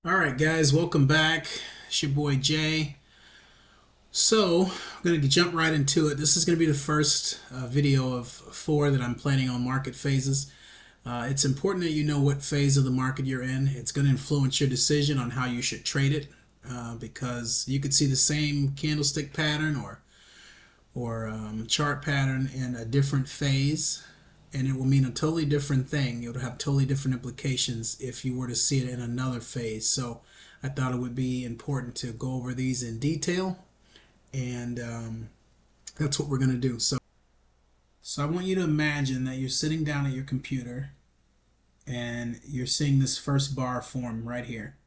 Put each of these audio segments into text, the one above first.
All right, guys, welcome back. It's your boy Jay. So, I'm going to jump right into it. This is going to be the first video of four that I'm planning on market phases. It's important that you know what phase of the market you're in. It's going to influence your decision on how you should trade it because you could see the same candlestick pattern or chart pattern in a different phase, and it will mean a totally different thing. It would have totally different implications if you were to see it in another phase. So I thought it would be important to go over these in detail, and that's what we're going to do. So I want you to imagine that you're sitting down at your computer and you're seeing this first bar form right here.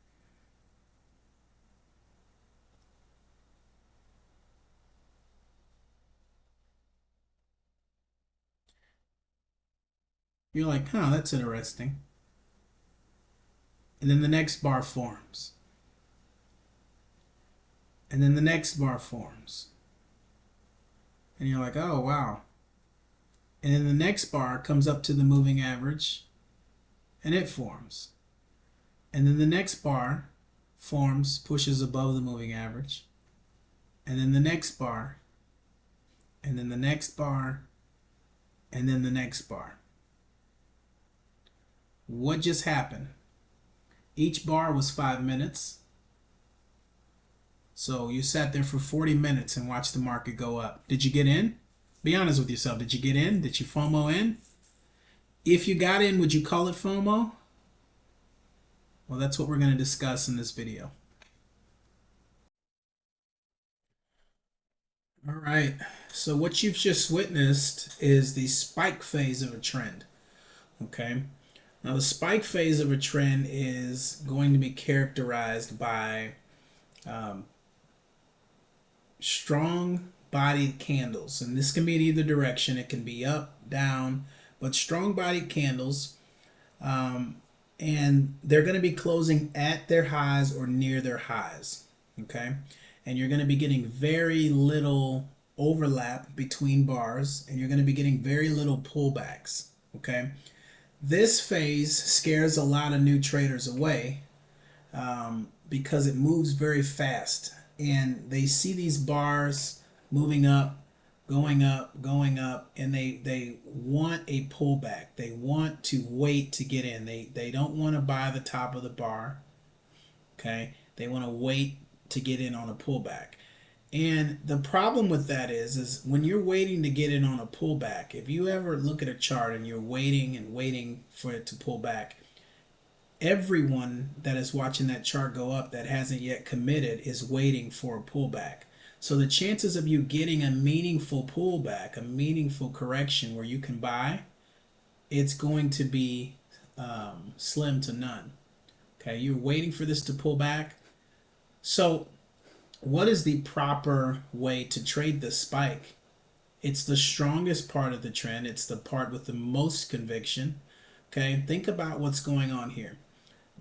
You're like, huh, that's interesting. And then the next bar forms. And then the next bar forms. And you're like, oh, wow. And then the next bar comes up to the moving average and it forms. And then the next bar forms, pushes above the moving average. And then the next bar, and then the next bar, and then the next bar. What just happened? Each bar was 5 minutes. So you sat there for 40 minutes and watched the market go up. Did you get in? Be honest with yourself. Did you get in? Did you FOMO in? If you got in, would you call it FOMO? Well, that's what we're going to discuss in this video. All right. So what you've just witnessed is the spike phase of a trend. Okay. Now the spike phase of a trend is going to be characterized by strong bodied candles, and this can be in either direction. It can be up, down, but strong bodied candles, and they're going to be closing at their highs or near their highs. Okay, and you're going to be getting very little overlap between bars, and you're going to be getting very little pullbacks. Okay, this phase scares a lot of new traders away because it moves very fast, and they see these bars moving up, going up, going up, and they want a pullback. They want to wait to get in. They don't want to buy the top of the bar. Okay, they want to wait to get in on a pullback. And the problem with that is when you're waiting to get in on a pullback, if you ever look at a chart and you're waiting and waiting for it to pull back, everyone that is watching that chart go up that hasn't yet committed is waiting for a pullback. So the chances of you getting a meaningful pullback, a meaningful correction where you can buy, it's going to be slim to none. Okay, you're waiting for this to pull back. So what is the proper way to trade this spike? It's the strongest part of the trend. It's the part with the most conviction. Okay, think about what's going on here.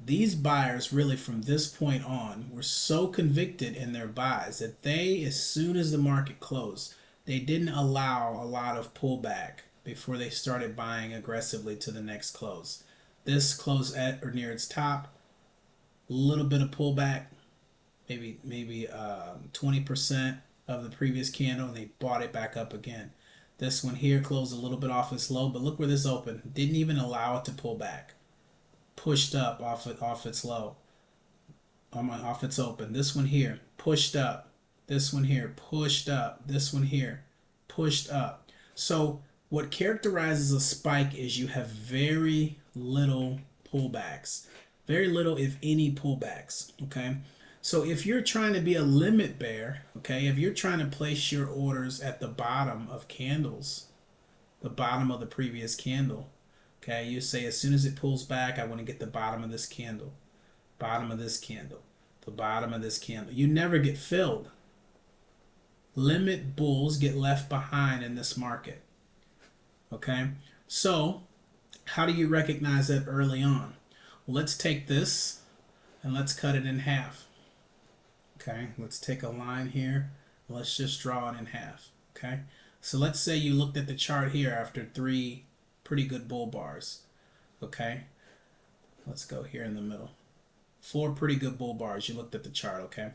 These buyers really from this point on were so convicted in their buys that they, as soon as the market closed, they didn't allow a lot of pullback before they started buying aggressively to the next close. This closed at or near its top, a little bit of pullback, maybe 20% of the previous candle, and they bought it back up again. This one here closed a little bit off its low, but look where this opened. Didn't even allow it to pull back. Pushed up off its low, off its open. This one here pushed up. This one here pushed up. This one here pushed up. So what characterizes a spike is you have very little pullbacks, very little if any pullbacks. Okay, so if you're trying to be a limit bear, okay, if you're trying to place your orders at the bottom of candles, the bottom of the previous candle, okay, you say as soon as it pulls back, I want to get the bottom of this candle, bottom of this candle, the bottom of this candle. You never get filled. Limit bulls get left behind in this market. Okay, so how do you recognize that early on? Well, let's take this and let's cut it in half. Okay, let's take a line here. Let's just draw it in half. Okay, so let's say you looked at the chart here after 3 pretty good bull bars. Okay, let's go here in the middle. 4 pretty good bull bars. You looked at the chart, okay?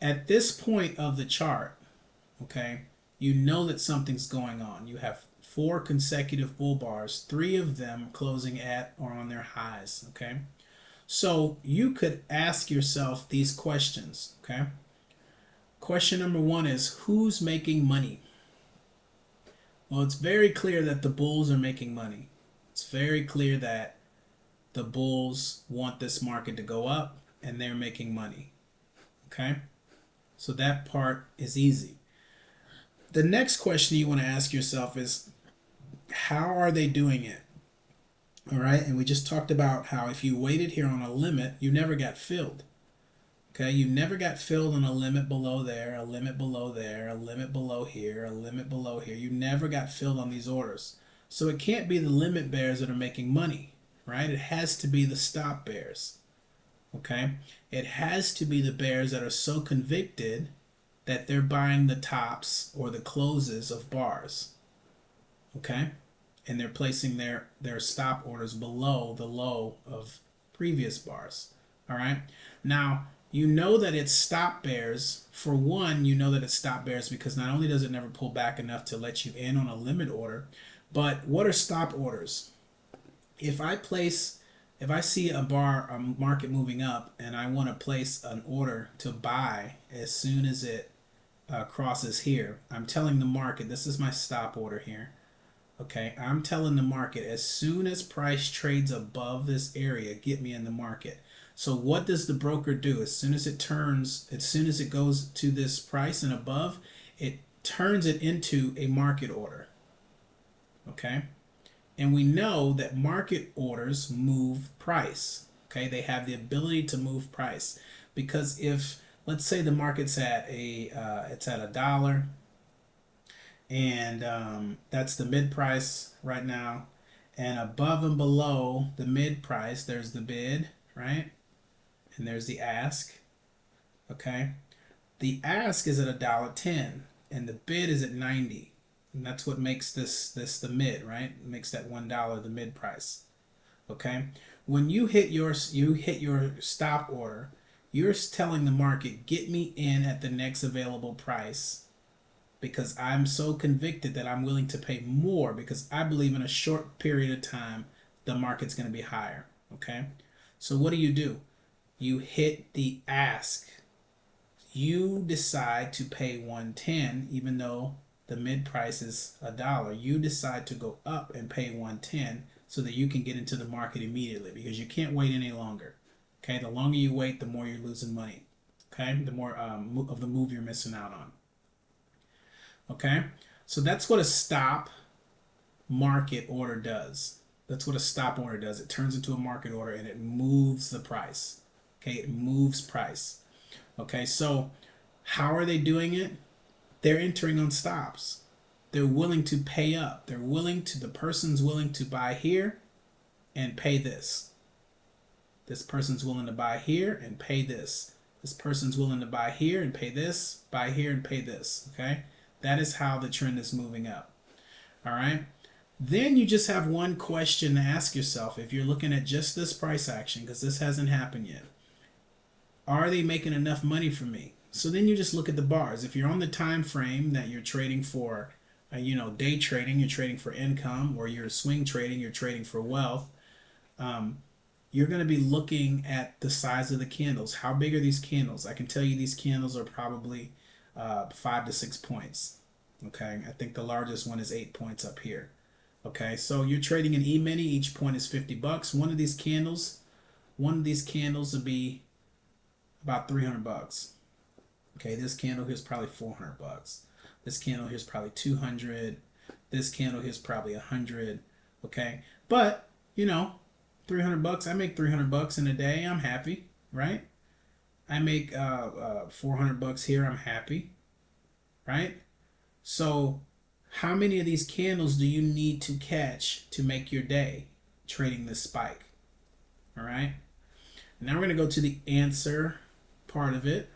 At this point of the chart, okay, you know that something's going on. You have 4 consecutive bull bars, 3 of them closing at or on their highs, okay? So you could ask yourself these questions, okay? Question number 1 is, who's making money? Well, it's very clear that the bulls are making money. It's very clear that the bulls want this market to go up and they're making money, okay? So that part is easy. The next question you want to ask yourself is, how are they doing it? All right, and we just talked about how if you waited here on a limit, you never got filled. Okay, you never got filled on a limit below there, a limit below there, a limit below here, a limit below here. You never got filled on these orders. So it can't be the limit bears that are making money, right? It has to be the stop bears. Okay, it has to be the bears that are so convicted that they're buying the tops or the closes of bars. Okay, and they're placing their stop orders below the low of previous bars. All right, now you know that it's stop bears. For one, you know that it's stop bears because not only does it never pull back enough to let you in on a limit order, but what are stop orders? If I see a market moving up and I want to place an order to buy as soon as it crosses here, I'm telling the market, this is my stop order here. Okay, I'm telling the market, as soon as price trades above this area, get me in the market. So what does the broker do? As soon as it goes to this price and above, it turns it into a market order. Okay? And we know that market orders move price. Okay? They have the ability to move price. Because if, let's say the market's at it's at $1, and that's the mid price right now, and above and below the mid price there's the bid, right, and there's the ask. Okay, the ask is at $1.10 and the bid is at 90, and that's what makes this the mid, right? It makes that $1 the mid price. Okay, when you hit your stop order, you're telling the market, get me in at the next available price, because I'm so convicted that I'm willing to pay more, because I believe in a short period of time the market's going to be higher. Okay, so what do? You hit the ask. You decide to pay $1.10 even though the mid price is $1. You decide to go up and pay $1.10 so that you can get into the market immediately, because you can't wait any longer. Okay, the longer you wait, the more you're losing money. Okay, the more of the move you're missing out on. Okay, so that's what a stop market order does. That's what a stop order does. It turns into a market order and it moves the price. Okay, it moves price. Okay, so how are they doing it? They're entering on stops. They're willing to pay up. The person's willing to buy here and pay this. This person's willing to buy here and pay this. This person's willing to buy here and pay this, buy here and pay this. Okay, that is how the trend is moving up. All right, then you just have one question to ask yourself if you're looking at just this price action, because this hasn't happened yet. Are they making enough money for me? So then you just look at the bars. If you're on the time frame that you're trading for, day trading, you're trading for income, or you're swing trading, you're trading for wealth, you're going to be looking at the size of the candles. How big are these candles? I can tell you these candles are probably 5 to 6 points. Okay, I think the largest one is 8 points up here. Okay, so you're trading an E-mini. Each point is $50. One of these candles would be about $300. Okay, this candle here's probably $400. This candle here's probably $200. This candle here's probably $100. Okay, but $300. I make $300 in a day. I'm happy, right? I make $400 here. I'm happy, right? So, how many of these candles do you need to catch to make your day trading this spike? All right. Now we're going to go to the answer part of it.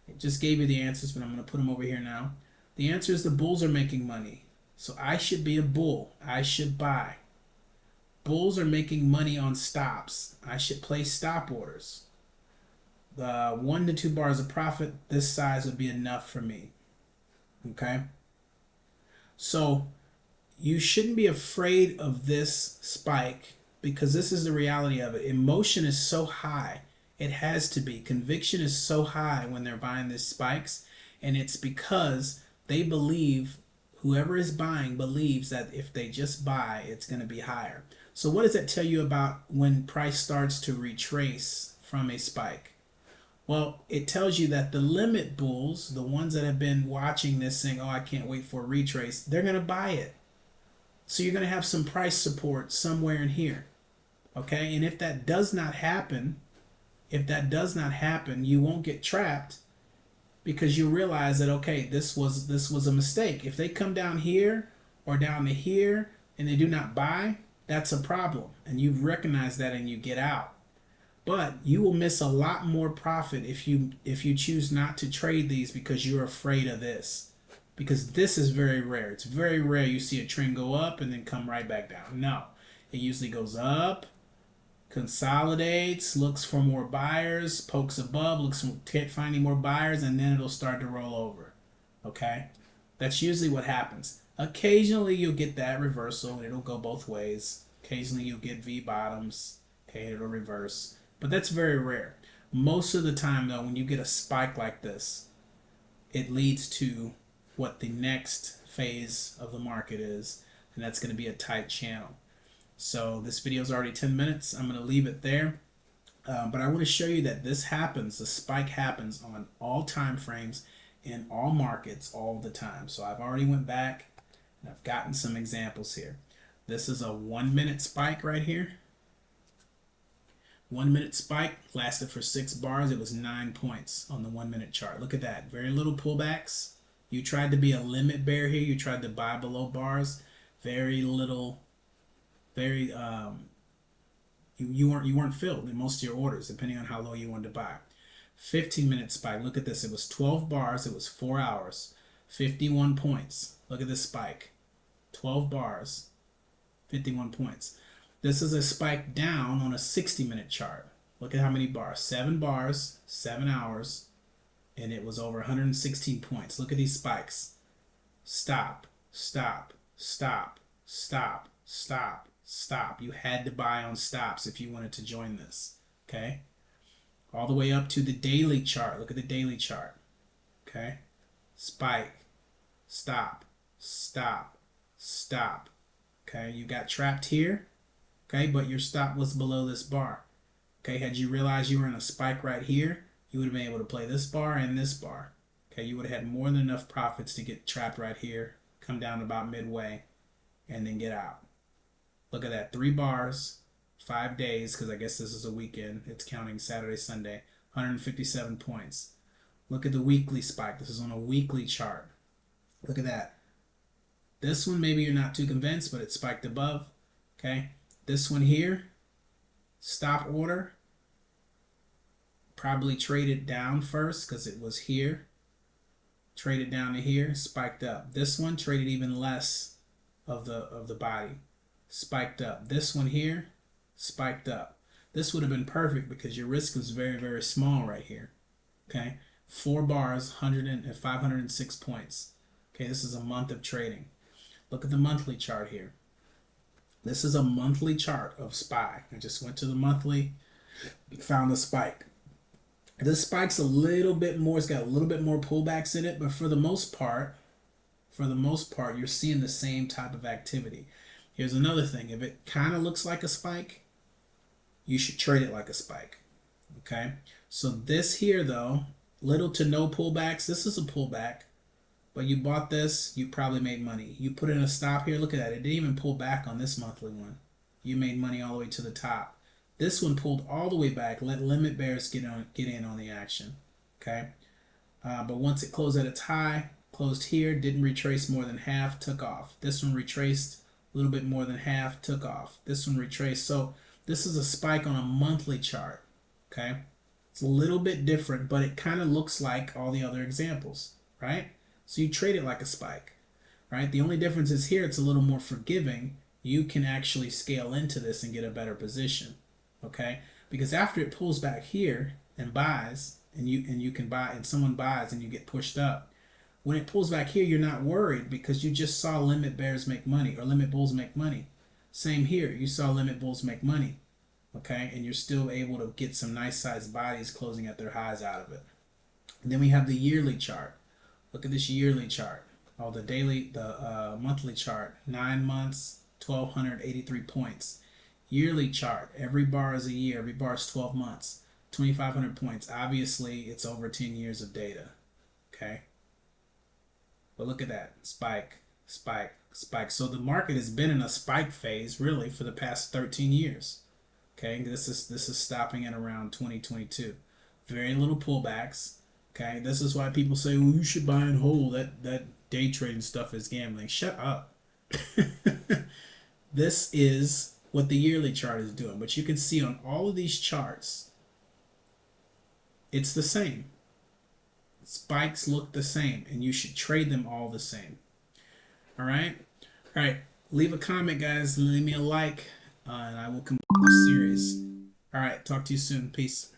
I just gave you the answers, but I'm going to put them over here now. The answer is the bulls are making money. So I should be a bull. I should buy. Bulls are making money on stops. I should place stop orders. The 1 to 2 bars of profit, this size would be enough for me. Okay? So you shouldn't be afraid of this spike because this is the reality of it. Emotion is so high. It has to be. Conviction is so high when they're buying these spikes, and it's because they believe, whoever is buying believes that if they just buy, it's going to be higher. So what does that tell you about when price starts to retrace from a spike? Well, it tells you that the limit bulls, the ones that have been watching this saying, oh, I can't wait for a retrace, they're going to buy it. So you're going to have some price support somewhere in here. Okay? And if that does not happen, you won't get trapped because you realize that, okay, this was a mistake. If they come down here or down to here and they do not buy, that's a problem. And you recognize that and you get out. But you will miss a lot more profit if you choose not to trade these because you're afraid of this. Because this is very rare. It's very rare you see a trend go up and then come right back down. No. It usually goes up, consolidates, looks for more buyers, pokes above, looks for finding more buyers, and then it'll start to roll over. Okay? That's usually what happens. Occasionally you'll get that reversal and it'll go both ways. Occasionally you'll get V bottoms. Okay, it'll reverse. But that's very rare. Most of the time though, when you get a spike like this, it leads to what the next phase of the market is, and that's going to be a tight channel. So this video is already 10 minutes. I'm going to leave it there. But I want to show you that this happens, the spike happens on all time frames in all markets all the time. So I've already went back and I've gotten some examples here. This is a 1 minute spike right here. 1 minute spike lasted for 6 bars. It was 9 points on the 1 minute chart. Look at that. Very little pullbacks. You tried to be a limit bear here. You tried to buy below bars. Very little. Very you weren't filled in most of your orders, depending on how low you wanted to buy. 15-minute spike. Look at this. It was 12 bars. It was 4 hours. 51 points. Look at this spike. 12 bars. 51 points. This is a spike down on a 60-minute chart. Look at how many bars. 7 bars, 7 hours, and it was over 116 points. Look at these spikes. Stop, stop, stop, stop, stop, stop. You had to buy on stops if you wanted to join this. Okay? All the way up to the daily chart. Look at the daily chart. Okay? Spike, stop, stop, stop. Okay? You got trapped here. Okay? But your stop was below this bar. Okay? Had you realized you were in a spike right here, you would have been able to play this bar and this bar. Okay? You would have had more than enough profits to get trapped right here, come down about midway, and then get out. Look at that. 3 bars, 5 days, because I guess this is a weekend. It's counting Saturday, Sunday. 157 points. Look at the weekly spike. This is on a weekly chart. Look at that. This one, maybe you're not too convinced, but it spiked above. Okay? This one here, stop order. Probably traded down first because it was here. Traded down to here, spiked up. This one traded even less of the body. Spiked up. This one here, spiked up. This would have been perfect because your risk was very, very small right here. Okay? 4 bars, 506 points. Okay, this is a month of trading. Look at the monthly chart here. This is a monthly chart of SPY. I just went to the monthly, found a spike. This spike's a little bit more, it's got a little bit more pullbacks in it, but for the most part, you're seeing the same type of activity. Here's another thing. If it kind of looks like a spike, you should trade it like a spike. Okay? So this here, though, little to no pullbacks. This is a pullback, but you bought this, you probably made money. You put in a stop here. Look at that. It didn't even pull back on this monthly one. You made money all the way to the top. This one pulled all the way back. Let limit bears get in on the action. Okay? But once it closed at its high, closed here, didn't retrace more than half, took off. This one retraced a little bit more than half, took off. This one retraced. So this is a spike on a monthly chart. Okay? It's a little bit different, but it kind of looks like all the other examples, right? So you trade it like a spike, right? The only difference is here it's a little more forgiving you can actually scale into this and get a better position. Okay? Because after it pulls back here and buys, and you can buy, and someone buys and you get pushed up, when it pulls back here, you're not worried because you just saw limit bears make money or limit bulls make money. Same here, you saw limit bulls make money, okay, and you're still able to get some nice sized bodies closing at their highs out of it. And then we have the yearly chart. Look at this yearly chart. Oh, the monthly chart, 9 months, 1,283 points. Yearly chart, every bar is a year, every bar is 12 months, 2,500 points. Obviously, it's over 10 years of data, okay? But look at that, spike, spike, spike. So the market has been in a spike phase really for the past 13 years. Okay, this is stopping at around 2022. Very little pullbacks. Okay, this is why people say, well, you should buy and hold. That day trading stuff is gambling. Shut up. This is what the yearly chart is doing. But you can see on all of these charts, it's the same. Spikes look the same, and you should trade them all the same. All right? All right. Leave a comment, guys. Leave me a like, and I will complete the series. All right. Talk to you soon. Peace.